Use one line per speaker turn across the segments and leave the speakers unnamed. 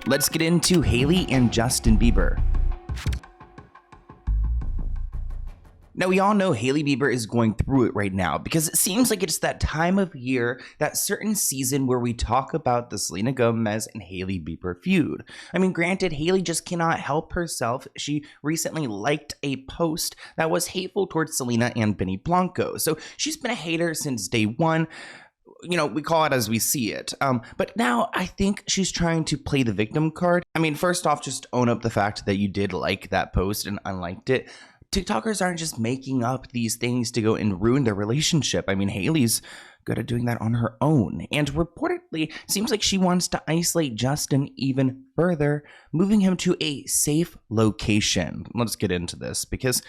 let's get into Hailey and Justin Bieber. Now, we all know Hailey Bieber is going through it right now because it seems like it's that time of year, that certain season where we talk about the Selena Gomez and Hailey Bieber feud. I mean, granted, Hailey just cannot help herself. She recently liked a post that was hateful towards Selena and Benny Blanco. So she's been a hater since day one. You know, we call it as we see it. But now I think she's trying to play the victim card. I mean, first off, just own up the fact that you did like that post and unliked it. TikTokers aren't just making up these things to go and ruin their relationship. I mean, Hailey's good at doing that on her own. And reportedly, seems like she wants to isolate Justin even further, moving him to a safe location. Let's get into this because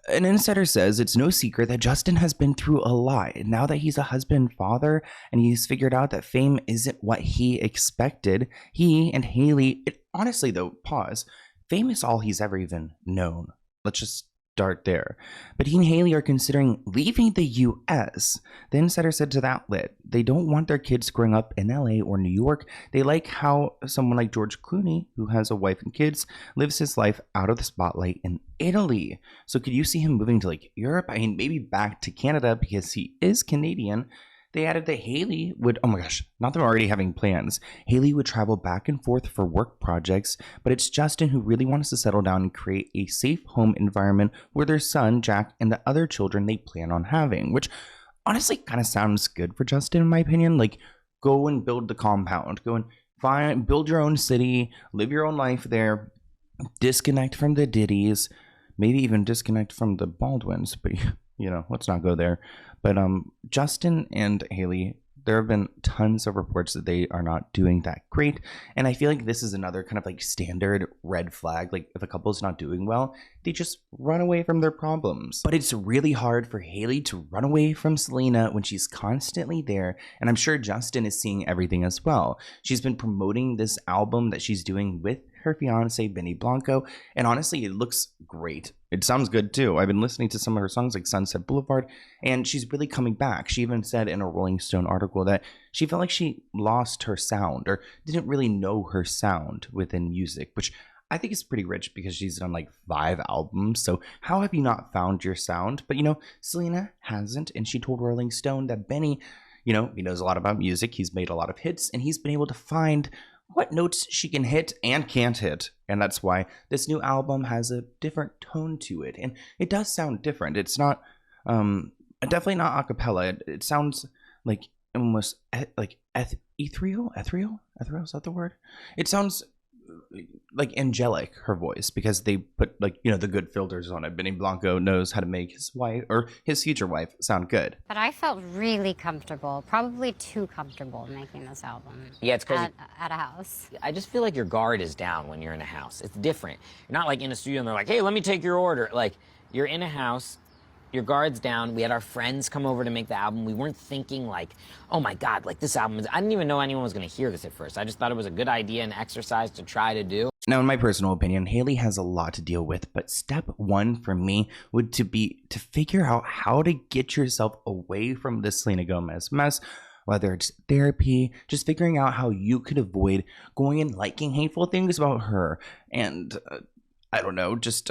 an insider says it's no secret that Justin has been through a lot. Now that he's a husband and father and he's figured out that fame isn't what he expected, he and Hailey, honestly though, pause, fame is all he's ever even known. Let's just start there. But he and Hailey are considering leaving the US. The insider said to the outlet, they don't want their kids growing up in LA or New York. They like how someone like George Clooney, who has a wife and kids, lives his life out of the spotlight in Italy. So could you see him moving to like Europe? I mean, maybe back to Canada because he is Canadian. They added that Hailey would, oh my gosh, not that we're already having plans. Hailey would travel back and forth for work projects, but it's Justin who really wants to settle down and create a safe home environment for their son, Jack, and the other children they plan on having, which honestly kind of sounds good for Justin, in my opinion. Like, go and build the compound, go and build your own city, live your own life there, disconnect from the Diddies, maybe even disconnect from the Baldwins, but you know, let's not go there. But Justin and Hailey, there have been tons of reports that they are not doing that great. And I feel like this is another kind of like standard red flag. Like if a couple is not doing well, they just run away from their problems. But it's really hard for Hailey to run away from Selena when she's constantly there. And I'm sure Justin is seeing everything as well. She's been promoting this album that she's doing with her fiance, Benny Blanco. And honestly, it looks great. It sounds good too. I've been listening to some of her songs like Sunset Boulevard, and she's really coming back. She even said in a Rolling Stone article that she felt like she lost her sound or didn't really know her sound within music, which I think is pretty rich because she's done like 5 albums. So how have you not found your sound? But you know, Selena hasn't, and she told Rolling Stone that Benny, you know, he knows a lot about music. He's made a lot of hits, and he's been able to find what notes she can hit and can't hit. And that's why this new album has a different tone to it. And it does sound different. It's not, definitely not a cappella. It sounds like almost like ethereal. Ethereal? Is that the word? It sounds like angelic, her voice, because they put like, you know, the good filters on it. Benny Blanco knows how to make his wife or his future wife sound good.
But I felt really comfortable, probably too comfortable making this album.
Yeah, it's because
at a house.
I just feel like your guard is down when you're in a house. It's different. You're not like in a studio and they're like, hey, let me take your order. Like, you're in a house, your guard's down. We had our friends come over to make the album. We weren't thinking like, oh my God, like this album is, I didn't even know anyone was gonna hear this at first. I just thought it was a good idea and exercise to try to do.
Now, in my personal opinion, Hailey has a lot to deal with, but step one for me would be to figure out how to get yourself away from this Selena Gomez mess, whether it's therapy, just figuring out how you could avoid going and liking hateful things about her, and I don't know, just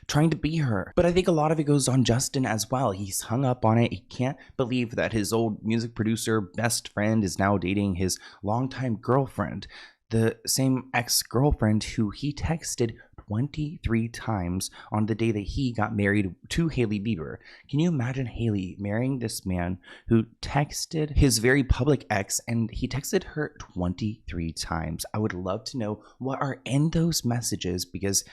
trying to be her. But I think a lot of it goes on Justin as well. He's hung up on it. He can't believe that his old music producer best friend is now dating his longtime girlfriend, the same ex-girlfriend who he texted 23 times on the day that he got married to Hailey Bieber. Can you imagine Hailey marrying this man who texted his very public ex, and he texted her 23 times? I would love to know what are in those messages, because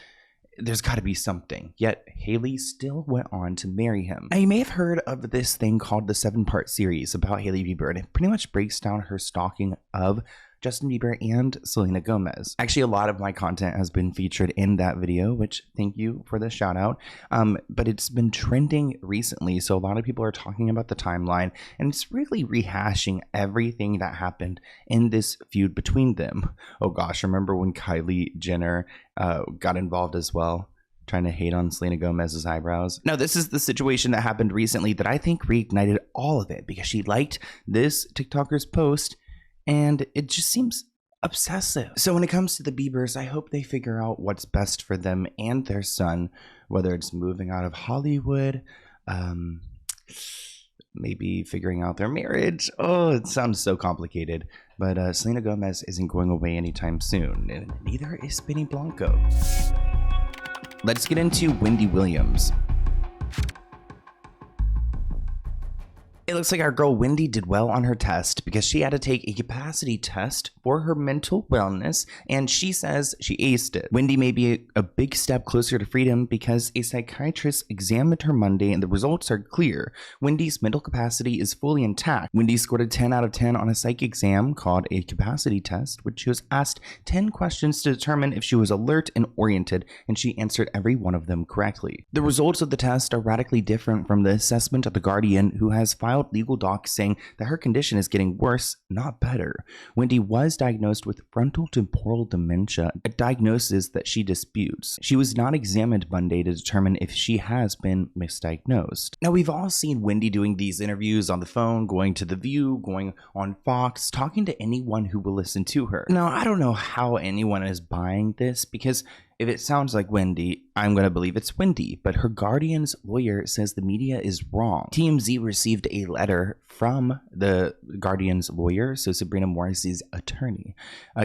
there's got to be something. Yet Hailey still went on to marry him. Now, you may have heard of this thing called the 7-part series about Hailey Bieber, and it pretty much breaks down her stalking of Justin Bieber and Selena Gomez. Actually, a lot of my content has been featured in that video, which thank you for the shout out. But it's been trending recently, so a lot of people are talking about the timeline, and it's really rehashing everything that happened in this feud between them. Oh gosh, remember when Kylie Jenner got involved as well, trying to hate on Selena Gomez's eyebrows? Now, this is the situation that happened recently that I think reignited all of it, because she liked this TikToker's post, and it just seems obsessive. So when it comes to the Biebers, I hope they figure out what's best for them and their son, whether it's moving out of Hollywood, maybe figuring out their marriage. Oh, it sounds so complicated. But Selena Gomez isn't going away anytime soon, and neither is Benny Blanco. Let's get into Wendy Williams. It looks like our girl Wendy did well on her test because she had to take a capacity test for her mental wellness, and she says she aced it. Wendy may be a big step closer to freedom because a psychiatrist examined her Monday and the results are clear. Wendy's mental capacity is fully intact. Wendy scored a 10 out of 10 on a psych exam called a capacity test, which she was asked 10 questions to determine if she was alert and oriented, and she answered every one of them correctly. The results of the test are radically different from the assessment of The Guardian, who has filed legal docs saying that her condition is getting worse, not better. Wendy was diagnosed with frontotemporal dementia, a diagnosis that she disputes. She was not examined Monday to determine if she has been misdiagnosed. Now, we've all seen Wendy doing these interviews on the phone, going to The View, going on Fox, talking to anyone who will listen to her. Now, I don't know how anyone is buying this because if it sounds like Wendy, I'm going to believe it's Wendy, but her Guardian's lawyer says the media is wrong. TMZ received a letter from the Guardian's lawyer, so Sabrina Morrissey's attorney.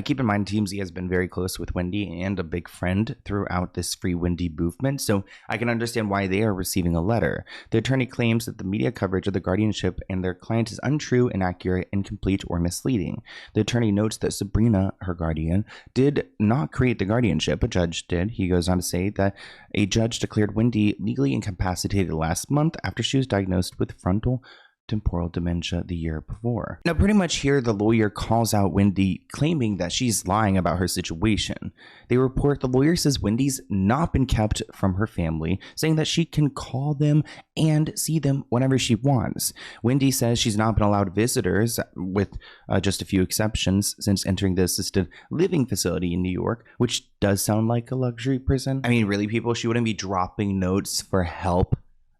Keep in mind, TMZ has been very close with Wendy and a big friend throughout this Free Wendy movement, so I can understand why they are receiving a letter. The attorney claims that the media coverage of the guardianship and their client is untrue, inaccurate, incomplete, or misleading. The attorney notes that Sabrina, her guardian, did not create the guardianship. A judge did. He goes on to say that a judge declared Wendy legally incapacitated last month after she was diagnosed with frontotemporal dementia the year before. Now, pretty much here, the lawyer calls out Wendy, claiming that she's lying about her situation. They report the lawyer says Wendy's not been kept from her family, saying that she can call them and see them whenever she wants. Wendy says she's not been allowed visitors, with just a few exceptions, since entering the assisted living facility in New York, which does sound like a luxury prison. I mean, really, people, she wouldn't be dropping notes for help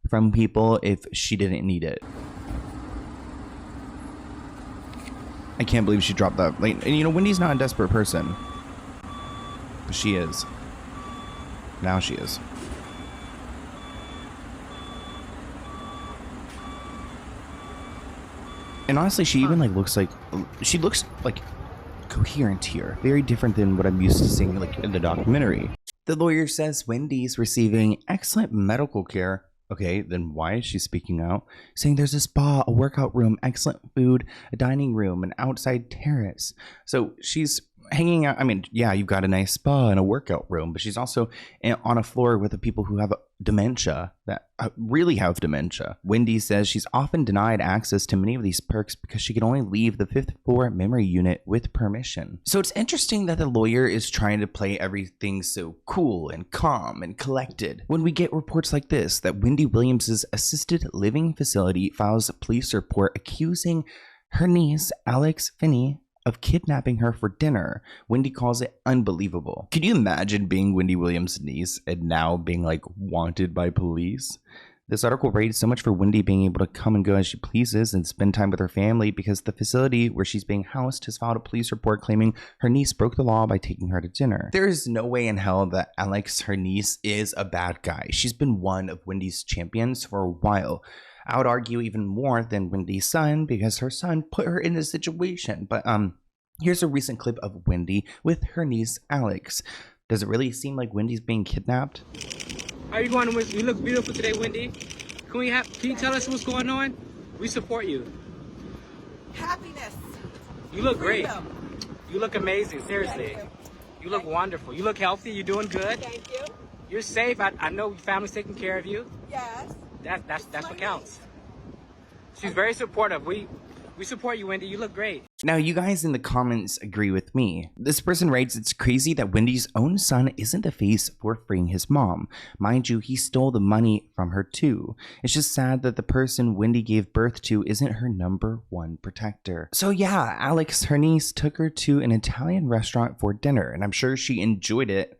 from people if she didn't need it. I can't believe she dropped that. Like, and you know, Wendy's not a desperate person, but she is. Now she is. And honestly, she even looks like coherent here. Very different than what I'm used to seeing like in the documentary. The lawyer says Wendy's receiving excellent medical care. Okay, then why is she speaking out? Saying there's a spa, a workout room, excellent food, a dining room, an outside terrace. So she's hanging out. I mean, yeah, you've got a nice spa and a workout room, but she's also on a floor with the people who have dementia, that really have dementia. Wendy says she's often denied access to many of these perks because she can only leave the 5th floor memory unit with permission. So it's interesting that the lawyer is trying to play everything so cool and calm and collected when we get reports like this, that Wendy Williams' assisted living facility files a police report accusing her niece, Alex Finney, of kidnapping her for dinner. Wendy calls it unbelievable. Can you imagine being Wendy Williams' niece and now being like wanted by police? This article rates so much for Wendy being able to come and go as she pleases and spend time with her family because the facility where she's being housed has filed a police report claiming her niece broke the law by taking her to dinner. There is no way in hell that Alex, her niece, is a bad guy. She's been one of Wendy's champions for a while. I would argue even more than Wendy's son because her son put her in this situation. But here's a recent clip of Wendy with her niece Alex. Does it really seem like Wendy's being kidnapped?
How are you going? You look beautiful today, Wendy. Can you tell us what's going on? We support you.
Happiness.
You look great.
Freedom.
You look amazing. Seriously. You look wonderful. You look healthy. You're doing good.
Thank you.
You're safe. I know your family's taking care of you.
Yes.
That's what counts. She's very supportive. We support you, Wendy. You look great.
Now, you guys in the comments agree with me. This person writes, it's crazy that Wendy's own son isn't the face for freeing his mom. Mind you, he stole the money from her too. It's just sad that the person Wendy gave birth to isn't her number one protector. So yeah, Alex, her niece, took her to an Italian restaurant for dinner, and I'm sure she enjoyed it.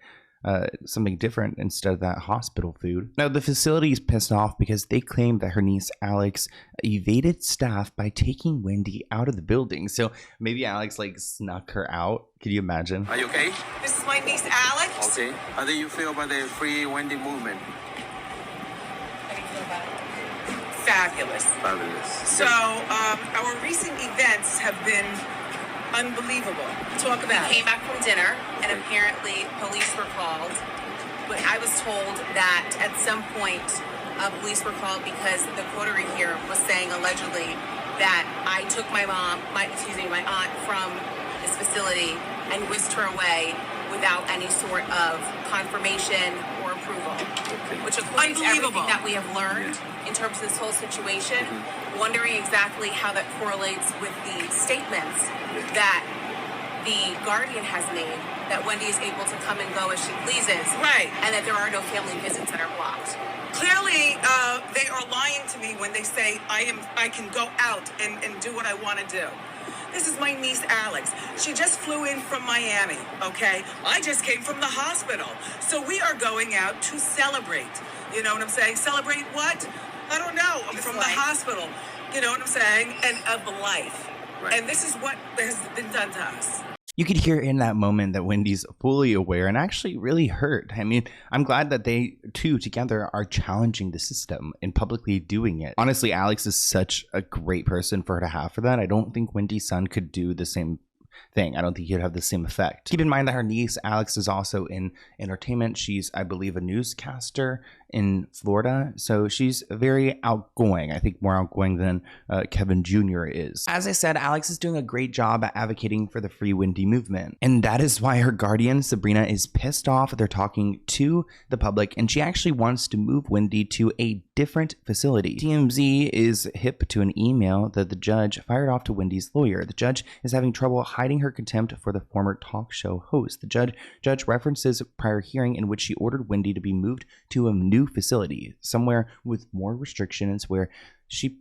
something different instead of that hospital food. Now, the facility is pissed off because they claim that her niece Alex evaded staff by taking Wendy out of the building. So maybe Alex like snuck her out. Can you imagine?
Are you okay?
This is my niece Alex.
Okay. How do you feel about the Free Wendy movement?
How do you feel about it? Fabulous.
Fabulous.
So, our recent events have been unbelievable.
Talk about it. Came back from dinner, and apparently police were called. But I was told that at some point, police were called because the coterie here was saying allegedly that I took my aunt from this facility and whisked her away without any sort of confirmation or approval. Which, according to everything that we have learned in terms of this whole situation, wondering exactly how that correlates with the statements that the Guardian has made that Wendy is able to come and go as she pleases.
Right.
And that there are no family visits that are blocked.
Clearly, they are lying to me when they say I can go out and do what I want to do. This is my niece Alex. She just flew in from Miami, okay? I just came from the hospital. So we are going out to celebrate. You know what I'm saying? Celebrate what? I don't know. I'm from the hospital. You know what I'm saying? And of life. Right. And this is what has been done to us.
You could hear in that moment that Wendy's fully aware and actually really hurt. I mean, I'm glad that they two together are challenging the system and publicly doing it. Honestly, Alex is such a great person for her to have for that. I don't think Wendy's son could do the same thing. I don't think he'd have the same effect. Keep in mind that her niece Alex is also in entertainment. She's, I believe, a newscaster in Florida, so she's very outgoing. I think more outgoing than Kevin Jr. is. As I said, Alex is doing a great job at advocating for the Free Wendy movement, and that is why her guardian Sabrina is pissed off. They're talking to the public, and she actually wants to move Wendy to a different facility. TMZ is hip to an email that the judge fired off to Wendy's lawyer. The judge is having trouble hiding her contempt for the former talk show host. The judge references a prior hearing in which she ordered Wendy to be moved to a new facility, somewhere with more restrictions where she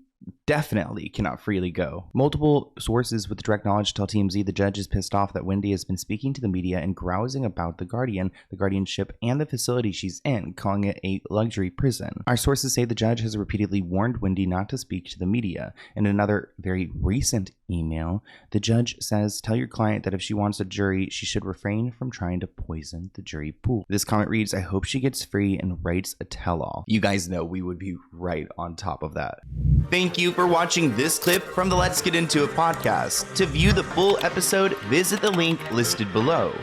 definitely cannot freely go. Multiple sources with direct knowledge tell TMZ the judge is pissed off that Wendy has been speaking to the media and grousing about the guardianship, and the facility she's in, calling it a luxury prison. Our sources say the judge has repeatedly warned Wendy not to speak to the media. In another very recent email, the judge says, tell your client that if she wants a jury, she should refrain from trying to poison the jury pool. This comment reads, I hope she gets free, and writes a tell-all. You guys know we would be right on top of that. Thank you for watching this clip from the Let's Get Into It podcast. To view the full episode, visit the link listed below.